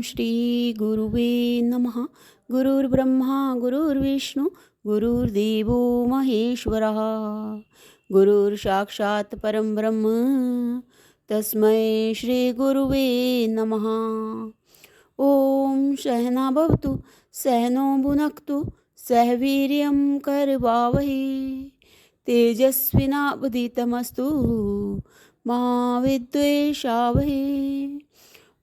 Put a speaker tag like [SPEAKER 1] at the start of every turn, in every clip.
[SPEAKER 1] श्री गुरुवे नमः। गुरुर्ब्रह्मा गुरुर्विष्णु गुरुर्देवो महेश्वरः। गुरुर्साक्षात् परं ब्रह्म तस्मै श्री गुरुवे नमः। ओम सहना भवतु सहनो भुनक्तु सह वीर्यं करवावहै तेजस्विनावधीतमस्तु मा विद्वेषावहै।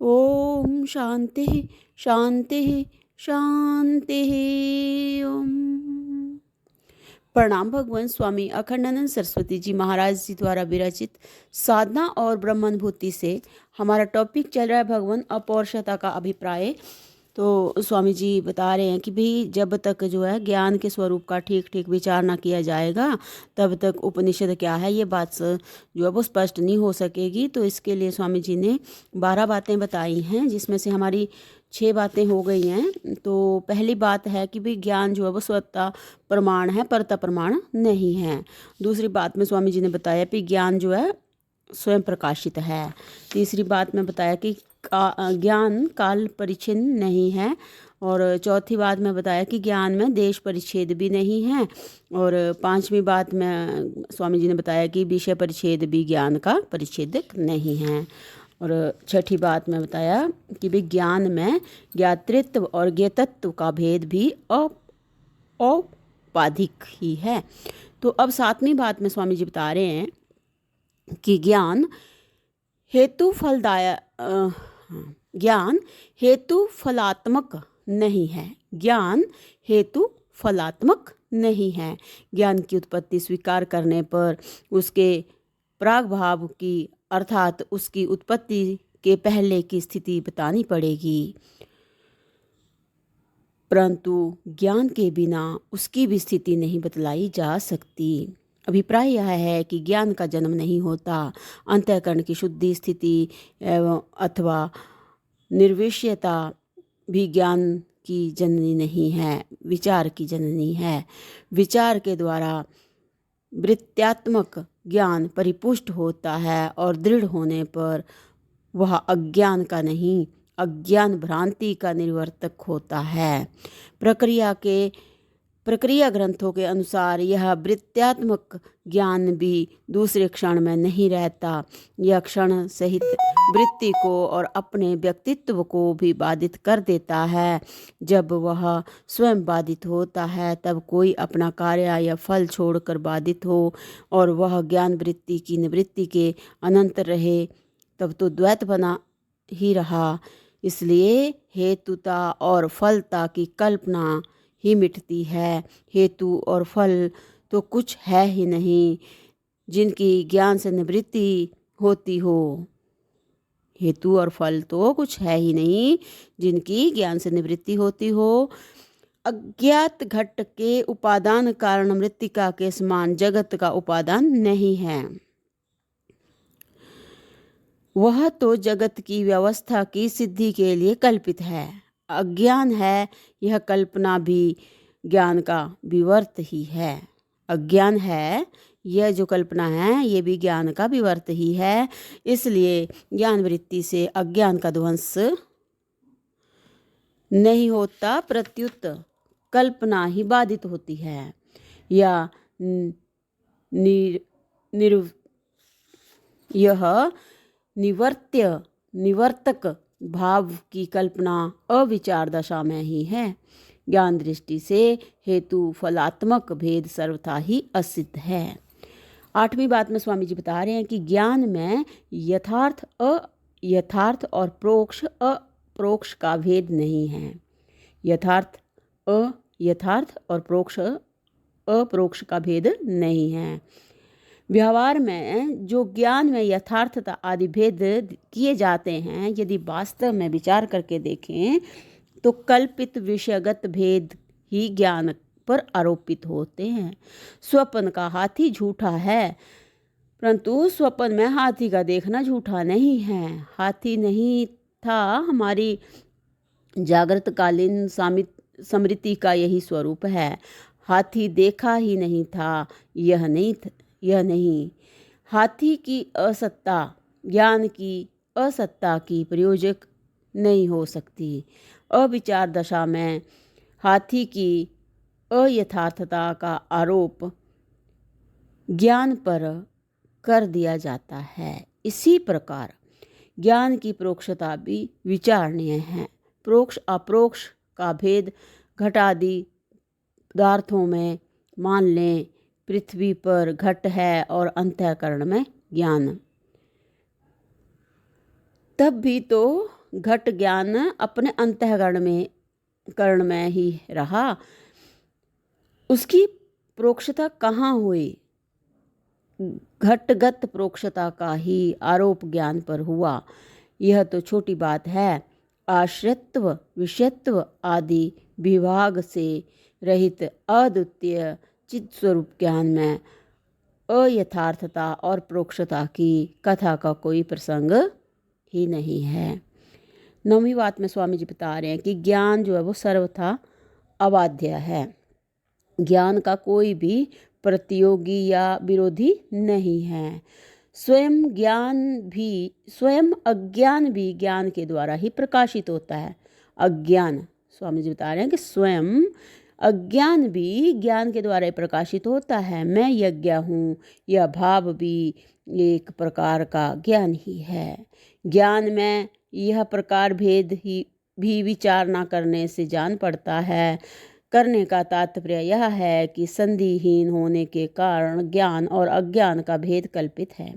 [SPEAKER 1] ओम शांति शांति शांति। ओम प्रणाम। भगवान स्वामी अखंडानंद सरस्वती जी महाराज जी द्वारा विरचित साधना और ब्रह्मानुभूति से हमारा टॉपिक चल रहा है भगवान अपौरुषता का अभिप्राय। तो स्वामी जी बता रहे हैं कि भाई जब तक जो है ज्ञान के स्वरूप का ठीक ठीक विचार ना किया जाएगा तब तक उपनिषद क्या है ये बात जो है वो स्पष्ट नहीं हो सकेगी। तो इसके लिए स्वामी जी ने 12 बातें बताई हैं जिसमें से हमारी 6 बातें हो गई हैं। तो पहली बात है कि भाई ज्ञान जो है वो स्वतः प्रमाण है, परता प्रमाण नहीं है। दूसरी बात में स्वामी जी ने बताया कि ज्ञान जो है स्वयं प्रकाशित है। तीसरी बात में बताया कि ज्ञान काल परिच्छिन्न नहीं है। और चौथी बात में बताया कि ज्ञान में देश परिच्छेद भी नहीं है। और पांचवी बात में स्वामी जी ने बताया कि विषय परिच्छेद भी ज्ञान का परिच्छेदक नहीं है। और छठी बात में बताया कि विज्ञान में ज्ञातृत्व और ज्ञेयत्व का भेद भी औपाधिक ही है। तो अब सातवीं बात में स्वामी जी बता रहे हैं कि ज्ञान हेतु फलात्मक नहीं है। ज्ञान हेतु फलात्मक नहीं है। ज्ञान की उत्पत्ति स्वीकार करने पर उसके प्रागभाव की अर्थात उसकी उत्पत्ति के पहले की स्थिति बतानी पड़ेगी, परंतु ज्ञान के बिना उसकी भी स्थिति नहीं बतलाई जा सकती। अभिप्राय यह है कि ज्ञान का जन्म नहीं होता। अंतःकरण की शुद्धि स्थिति एवं अथवा निर्विषयता भी ज्ञान की जननी नहीं है, विचार की जननी है। विचार के द्वारा वृत्त्यात्मक ज्ञान परिपुष्ट होता है और दृढ़ होने पर वह अज्ञान का नहीं अज्ञान भ्रांति का निवर्तक होता है। प्रक्रिया ग्रंथों के अनुसार यह वृत्त्यात्मक ज्ञान भी दूसरे क्षण में नहीं रहता। यह क्षण सहित वृत्ति को और अपने व्यक्तित्व को भी बाधित कर देता है। जब वह स्वयं बाधित होता है तब कोई अपना कार्य या फल छोड़कर बाधित हो और वह ज्ञान वृत्ति की निवृत्ति के अनंत रहे तब तो द्वैत बना ही रहा। इसलिए हेतुता और फलता की कल्पना ही मिटती है। हेतु और फल तो कुछ है ही नहीं जिनकी ज्ञान से निवृत्ति होती हो। हेतु और फल तो कुछ है ही नहीं जिनकी ज्ञान से निवृत्ति होती हो। अज्ञात घट के उपादान कारण मृत्तिका के समान जगत का उपादान नहीं है। वह तो जगत की व्यवस्था की सिद्धि के लिए कल्पित है। अज्ञान है यह कल्पना भी ज्ञान का विवर्त ही है। अज्ञान है यह जो कल्पना है ये भी ज्ञान का विवर्त ही है। इसलिए ज्ञान वृत्ति से अज्ञान का ध्वंस नहीं होता, प्रत्युत कल्पना ही बाधित होती है। या यह निवर्तक भाव की कल्पना अविचार दशा में ही है। ज्ञान दृष्टि से हेतु फलात्मक भेद सर्वथा ही असिद्ध है। आठवीं बात में स्वामी जी बता रहे हैं कि ज्ञान में यथार्थ अयथार्थ और प्रोक्ष अप्रोक्ष का भेद नहीं है। यथार्थ अयथार्थ और प्रोक्ष अप्रोक्ष का भेद नहीं है। व्यवहार में जो ज्ञान में यथार्थता आदि भेद किए जाते हैं यदि वास्तव में विचार करके देखें तो कल्पित विषयगत भेद ही ज्ञान पर आरोपित होते हैं। स्वप्न का हाथी झूठा है, परंतु स्वप्न में हाथी का देखना झूठा नहीं है। हाथी नहीं था हमारी जागृतकालीन स्मृति का यही स्वरूप है। हाथी देखा ही नहीं था, यह नहीं। हाथी की असत्ता ज्ञान की असत्ता की प्रयोजक नहीं हो सकती। अविचार दशा में हाथी की अयथार्थता का आरोप ज्ञान पर कर दिया जाता है। इसी प्रकार ज्ञान की प्रोक्षता भी विचारणीय है। प्रोक्ष अप्रोक्ष का भेद घटादि पदार्थों में मान लें। पृथ्वी पर घट है और अंतःकरण में ज्ञान, तब भी तो घट ज्ञान अपने कर्ण में ही रहा, उसकी प्रोक्षता कहाँ हुई? घटगत प्रोक्षता का ही आरोप ज्ञान पर हुआ। यह तो छोटी बात है। आश्रित्व विषयत्व आदि विभाग से रहित अद्वितीय चित स्वरूप ज्ञान में अयथार्थता और प्रोक्षता की कथा का कोई प्रसंग ही नहीं है। 9वीं बात में स्वामी जी बता रहे हैं कि ज्ञान जो है वो सर्वथा अबाध्य है। ज्ञान का कोई भी प्रतियोगी या विरोधी नहीं है। स्वयं अज्ञान भी ज्ञान के द्वारा ही प्रकाशित होता है। अज्ञान, स्वामी जी बता रहे हैं कि स्वयं अज्ञान भी ज्ञान के द्वारा ही प्रकाशित होता है। मैं यज्ञ हूँ, यह भाव भी एक प्रकार का ज्ञान ही है। ज्ञान में यह प्रकार भेद ही भी विचार न करने से जान पड़ता है। करने का तात्पर्य यह है कि संधिहीन होने के कारण ज्ञान और अज्ञान का भेद कल्पित है,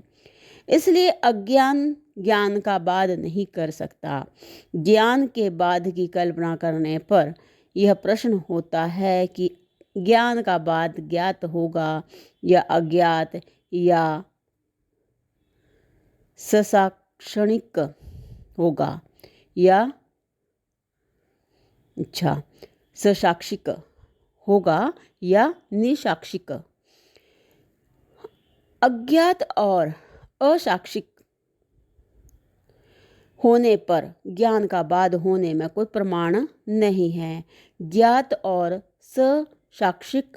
[SPEAKER 1] इसलिए अज्ञान ज्ञान का बाद नहीं कर सकता। ज्ञान के बाद की कल्पना करने पर यह प्रश्न होता है कि ज्ञान का बाद ज्ञात होगा या अज्ञात या ससाक्षणिक होगा या ससाक्षिक होगा या निसाक्षिक। अज्ञात और असाक्षिक होने पर ज्ञान का बाद होने में कोई प्रमाण नहीं है। ज्ञात और ससाक्षिक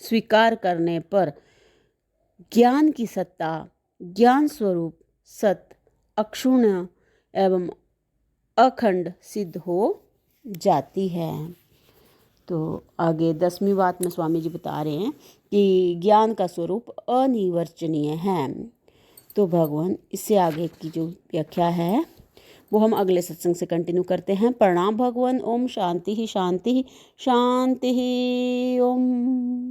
[SPEAKER 1] स्वीकार करने पर ज्ञान की सत्ता, ज्ञान स्वरूप सत्य, अक्षुण्ण एवं अखंड सिद्ध हो जाती है। तो आगे 10वीं बात में स्वामी जी बता रहे हैं कि ज्ञान का स्वरूप अनिर्वचनीय है। तो भगवान इससे आगे की जो व्याख्या है वो हम अगले सत्संग से कंटिन्यू करते हैं। प्रणाम भगवान। ओम शांति ही शांति ही शांति ही। ओम।